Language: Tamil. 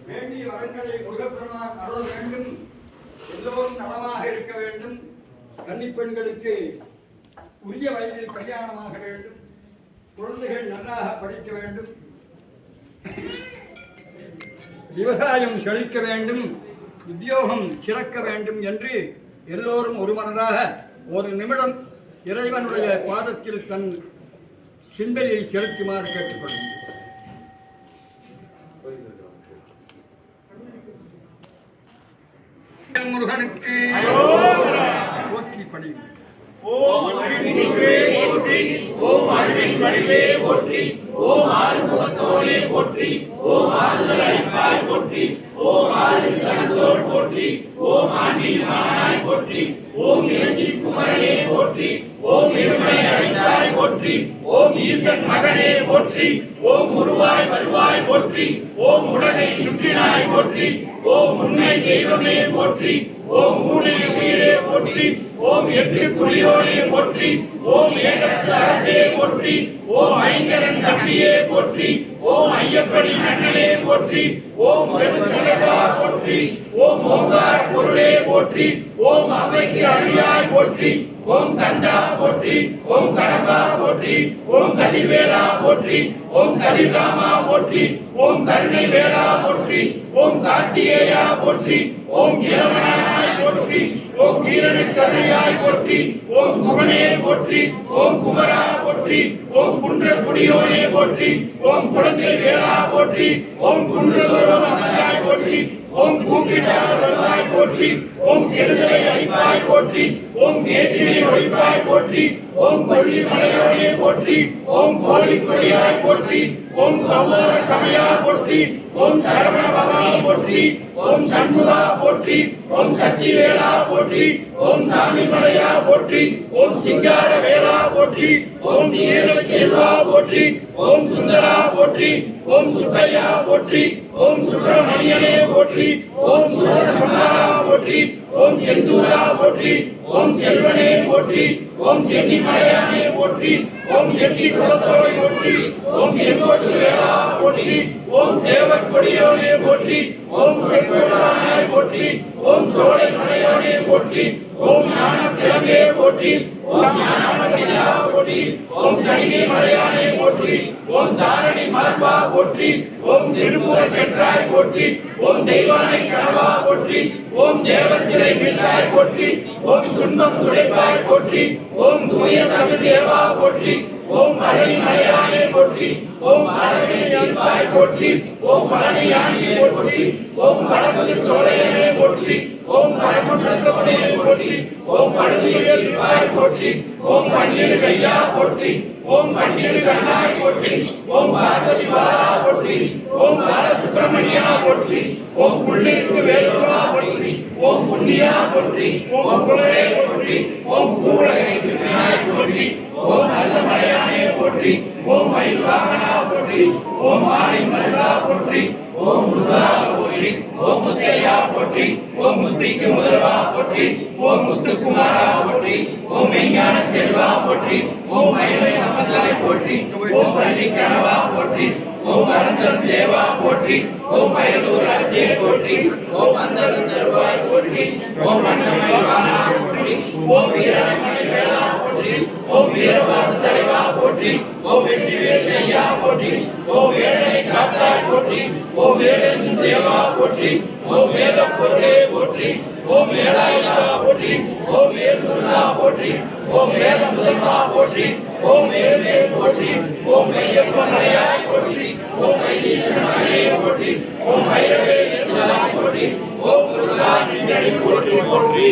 வேண்டிய வரங்களை முருகப்பெருமான் அருள் வேண்டும். எல்லோரும் நலமாக இருக்க வேண்டும். கன்னிப்பெண்களுக்கு உரிய வயதில் கல்யாணமாக வேண்டும். குழந்தைகள் நன்றாக படிக்க வேண்டும். விவசாயம் செழிக்க வேண்டும். உத்தியோகம் சிறக்க வேண்டும் என்று எல்லோரும் ஒரு மனதாக ஒரு நிமிடம் இறைவனுடைய பாதத்தில் தன் சிந்தையை செலுத்துமாறு கேட்டுக்கொள்கிறேன். முருகனுக்கு போற்றி பணியும். ஓம் அருள்மிகு போற்றி, ஓம் அருளின் வடிவே போற்றி, ஓம் ஆறுமுகத்தோனே போற்றி, ஓம் ஆறுதல் அளிப்பாய் போற்றி, ஓம் ஆறுதலத்தோர் போற்றி, ஓம் ஆண்டிமானாய் போற்றி, ஓம் இளஞ்சி குமரனே போற்றி, ஓம் இடுமனை அளித்தாய் போற்றி, ஓம் ஈசன் மகனே போற்றி, ஓம் உருவாய் வருவாய் போற்றி, ஓம் உலகை சுற்றினாய் போற்றி, ஓம் உண்மை தெய்வமே போற்றி, ஓம் மூனை உயிரே போற்றி, ஓம் எட்டு புலியோனே போற்றி, ஓம் ஏகத்து அரசே போற்றி, ஓம் ஐங்கரன் தம்பியே போற்றி, ஓம் ஐயப்பனின் அண்ணனே போற்றி, ஓம் பெருந்தலைவா போற்றி, ஓம் ஓங்கார பொருளே போற்றி, ஓம் அவைக்கு அழியாய் போற்றி, ஓம் கந்தா போற்றி, ஓம் கடம்பா போற்றி, ஓம் கதிர்வேலா போற்றி, ஓம் கதிர்ராமா போற்றி, ஓம் கருணை வேளா போற்றி, ஓம் கார்த்திகேயா போற்றி, ஓம் இளவனாய் போற்றி, ஓம் வீரனுக்கு கருணையாய் போற்றி, ஓம் குமரனே போற்றி, ஓம் குமரா போற்றி, ஓம் குன்ற குடியோனே போற்றி, ஓம் குழந்தை வேளா போற்றி, ஓம் குன்றதோராய் போற்றி, ஓம் கூப்பிட்டார் வருவாய் போற்றி, ஓம் கெடுதலை அழிப்பாய் போற்றி, ஓம் கேட்டினை ஒழிப்பாய் போற்றி, ஓம் கொல்லி மலையோனே போற்றி, ஓம் கோழி கொடியாய் போற்றி, ஓம் கௌர சமயா போற்றி, ஓம் சரவண பவா போற்றி, ஓம் சண்முகா போற்றி, ஓம் சக்திவேலா போற்றி, ஓம் சாமி மலையா போற்றி, ஓம் சிங்கார வேலா போற்றி, ஓம் சேல செல்வா போற்றி, ஓம் சுந்தரா போற்றி, ஓம் சுப்பையா போற்றி, ஓம் சுப்பிரமணியனே போற்றி, ஓம் சுந்தரா போற்றி, ஓம் செந்தூரா போற்றி, ஓம் செல்வனே போற்றி, ஓம் சென்னி மலையானே போற்றி, ஓம் செட்டி குலத்தோரை போற்றி, ஓம் செங்கோட்டு வேளா போற்றி, ஓம் சேவற் கொடியோனே போற்றி, ஓம் செங்கோடானாய் போற்றி, ஓம் சோலை மலையோனே போற்றி, ஓம் ஞான கிழங்கே போற்றி, ஓம் ஞானமதியா போற்றி, ஓம் கணிகை மலையானே போற்றி, ஓம் தாரணி மார்பா போற்றி, ஓம் திருப்புகழ் பெற்றாய் போற்றி, ஓம் தெய்வானை கனவா போற்றி, ஓம் தேவசிறை மீட்டாய் போற்றி, ஓம் துன்பம் துடைப்பாய் போற்றி, ஓம் தூய தமிழ் தேவா போற்றி, ஓம் பழனி மலையானே போற்றி, ஓம் பழனி தீர்ப்பாய் போற்றி, ஓம் பழனியானியே போற்றி, ஓம் பழமுதிர் சோலையனே போற்றி, ஓம் பரமபிரதமனே போற்றி, ஓம் படுதியில் தீர்ப்பாய் போற்றி, ஓம் பன்னீர் கையா போற்றி, ஓம் பன்னீர் கண்ணாய் போற்றி, ஓம் பார்வதி பாலா போற்றி, ஓம் பாலசுப்பிரமணியா போற்றி, ஓம் புள்ளிற்கு வேலுவா போற்றி, ஓம் புண்ணியா போற்றி, ஓம் புலரே போற்றி, ஓம் பூலகை சுற்றினாய் போற்றி, ஓம் நல்ல மலையானே போற்றி, ஓம் மயில் வாகனா போற்றி, ஓம் ஆணி மருகா போற்றி, ஓம் முருகா போற்றி, ஓம் முத்தையா போற்றி, ஓம் முத்திக்கு முதல்வா போற்றி, ஓம் முத்துக்குமாரா போற்றி, ஓம் மெய்ஞான செல்வா போற்றி, ஓம் மயிலை அமர்ந்தாய் போற்றி, ஓம் பள்ளி கனவா போற்றி, ஓம் அனந்தரம் தேவா போற்றி, ஓம் மயிலூர் அரசே போற்றி, ஓம் அந்தரம் தருவாய் போற்றி, ஓம் அன்னமயில் வாகனா போற்றி, ஓம் வீரமணி வேளா போற்றி, ஓம் வீரவாத தலைவா போற்றி, ஓம் வெற்றி வேலையா போற்றி, ஓம் வேடனை காத்தாய் போற்றி, ஓம் வேடன் தேவா போற்றி, ஓம் வேத பொருளே போற்றி, ஓம் வேலாயுதா போற்றி, ஓம் வேல்முருகா போற்றி, ஓம் வேத முதல்வா போற்றி, ஓம் வேல்வேல் போற்றி, ஓம் ஐயப்ப மலையாய் போற்றி, ஓம் ஐயீஸ்வரனே போற்றி, ஓம் ஐரவே போற்றி, ஓம் முருகா நின்றடி போற்றி போற்றி.